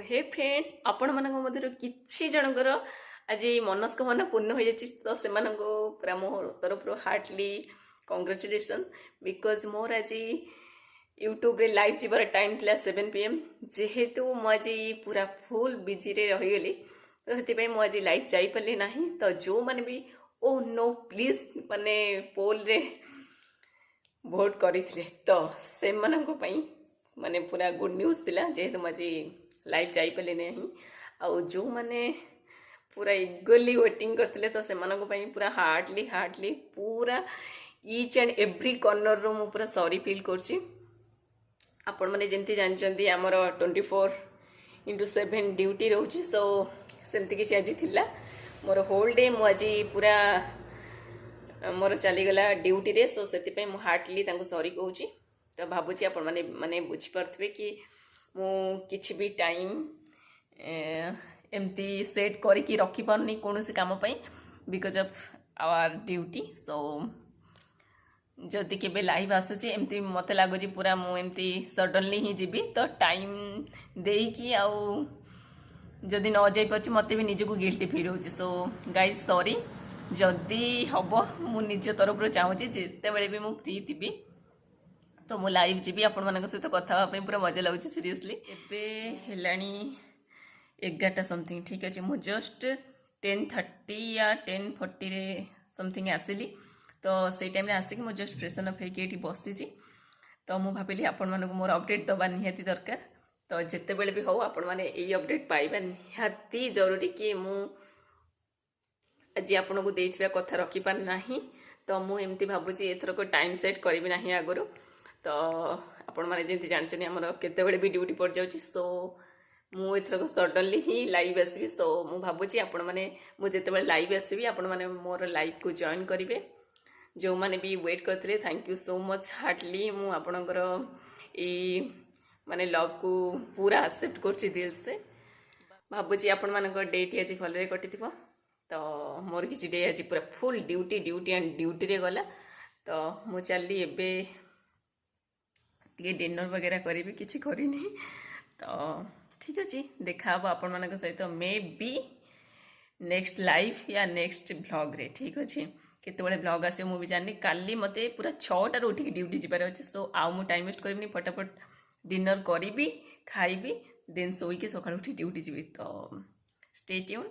हे friends आपण मानक मध्य किछि जनकर आज मनस्कामना पूर्ण हो जाए तो से पूरा मो तरफ हार्टली कंग्रेचुलेसन बिकज मोर आज यूट्यूब रे लाइव जीवार टाइम थिला 7 PM जेहेतु मुझे पूरा फुल बिजी रे रहीगली तो से मुझे लाइव जापारे ना तो जो मैंने भी ओ नो प्लीज माने पोल रे भोट करते तो से माने पूरा गुड न्यूज थिला जेहेतु मुझे लाइव जापारे ना आउ जो मैंने पूरा इगली वेटिंग करते तो से पूरा हार्टली पूरा ईच एंड एव्री कॉर्नर रो मु पूरा सॉरी फील करछि आपण माने जेमती जानचंदी हमर 24/7 ड्यूटी रहउछि सो सेमती किछि आज थिला मोर होल डे मु आज पूरा मोर चली गला ड्यूटी रे सो सेति पे मु हार्टली तांको सॉरी कहउछि तो भाबुछि आपण माने माने बुझि परथबे कि मु किछि भी टाइम एमती सेट करके रखी पारनी कौन सी काम पाई because of our duty so जदि केबे लाइव आसुची एमती मते लागुची पूरा मु एमती सडनली ही जीबी तो टाइम देई कि आउ जदि न जाई परची मते भी निजको गिल्टी फील होची सो गाइस सॉरी जदि हबो मु निज तरफ रो चाहूची जेते बेले भी मु फ्री थिबी तो मु लाइव जीबी आपण मानक सहित कथा पई पूरा मजा लागुची सीरियसली एबे हेलानी 11टा समथिंग ठीक अच्छे मु जस्ट 10:30 या 10:40 रे समथिंग आसिली तो से टाइम आसिक मु जस्ट फ्रेशन अप होगी बसी तो मु भाविली आपण मानक मोर अपडेट दबा निहाती दरकार तो जिते बेले भी हो आपण माने एई अपडेट पाइबा निहाती जरूरी कि मु आज आपन को देथिबा कथा रखी पार नाही तो मु एमती भाबुची एथर को टाइम सेट करबी नाही आगरो तो आपण माने जेंती जानचनी हमर केते बेले भी ड्यूटी पड़ जाउची सो मु एथरक सडनली ही लाइव आसबी सो मु भाबुची आपण माने मु जेते बेले लाइव आसबी आपण माने मोर लाइव को जॉइन करिवे जो माने भी वेट करथिले thank you so much heartily मु आपणकर ए माने लव को पूरा एक्सेप्ट करछि दिल से भाबुची आपण मानकर डेट आज भलरे कटिथिबो तो मोर किछि डे आज पूरा फुल ड्यूटी एंड ड्यूटी रे गला तो मु चलली एबे टिके डिनर वगैरह करिवि किछि करिनी तो ठीक अच्छे देखा आपण मान सहित मे बी नेक्स्ट लाइव या नेक्स्ट ब्लॉग रे ठीक अच्छे केतबेले ब्लॉग आसे मु भी जानि काली मते पूरा 6टा रे उठी ड्यूटी जिबार अछि सो आउ मु टाइम वेस्ट करबिनी फटाफट डिनर करिवि खाइबि देन सोई के सकाळ उठी ड्यूटी जिबि तो स्टे ट्यून।